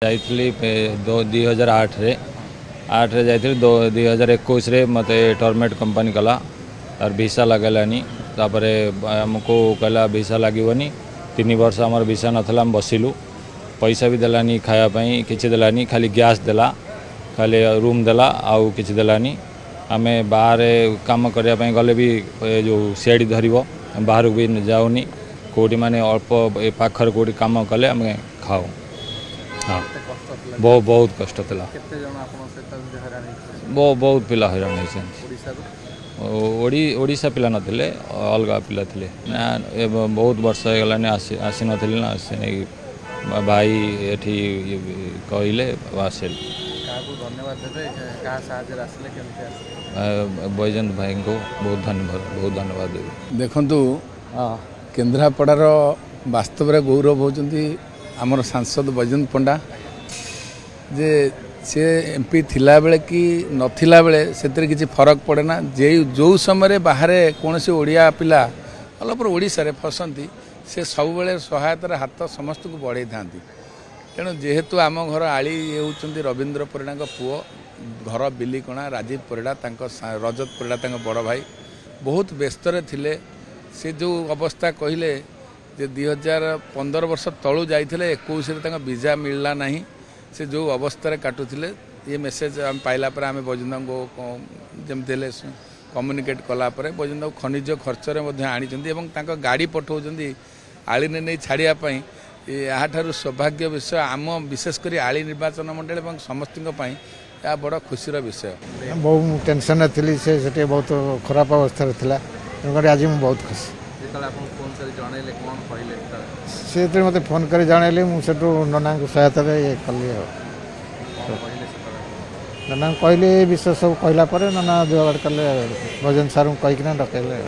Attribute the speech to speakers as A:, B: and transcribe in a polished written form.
A: जाइली 2008 रे जाइली 2021 रे मते टर्मेट कंपनी कला और वीसा लगलानी तापरे हमको कहला वीसा लगनी 3 वर्ष आमर वीसा नथला हम बसिलु पैसा भी देलानी खाया पई किछि देलानी खाली गैस देला खाली रूम देला आउ किछि देलानी आमे बाहर काम करिया पई गले भी जो सेडी धरिबो बाहर भी जाउनी कोडी माने अल्प पाखर कोडी काम कले आमे खाओ। हाँ बहुत कष्ट था बहुत पिला हैरान ओडिशा पिला नथिले अलग पिला थिले ना बहुत वर्ष हो गलानी आसी नथिले ना भाई एठी कहले आसे बैजंत भाई को बहुत धन्यवाद देवी।
B: देखंतु केन्द्रापड़ार वास्तव में गौरव होचंती आमर सांसद बैजंत पंडा जे से एमपी थिला बेले कि नथिला बेले से किसी फरक पड़े ना जे जो समय बाहर कौन से ओडिया पिला अलपर ओडिशा रे फसंती से सब बेले सहायतार हाथ समस्त को बढ़ाई था तेणु जेहेतु आम घर आली होती रवींद्र परिड़ा पुओ घर बिलिकणा राजीव परिड़ा रजत परिड़ा बड़ भाई बहुत व्यस्तर थिले से जो अवस्था कहले जे 2015 वर्ष तलू जाइए 21 वीजा मिलला नहीं से जो अवस्था काटुले ये मेसेज आम पाइला पर आम बैजंत को जमी कम्युनिकेट कलापर बैजंत खनिज खर्चर आनी गाड़ी पठाऊँ आली नहीं छाड़ापी यहाँ सौभाग्य विषय आम विशेषकर आली निर्वाचन मंडल और समस्त यह बड़ खुशीर विषय।
C: बहुत टेंशन थी से बहुत खराब अवस्था था तेनाली आज मुझे बहुत खुशी से मत फोन कर जनइले मुझे नना को सहायता ये कली नना कहले विषय सब कहला नना जोगाड़ कले भजन सार को कहीकिना डकैले।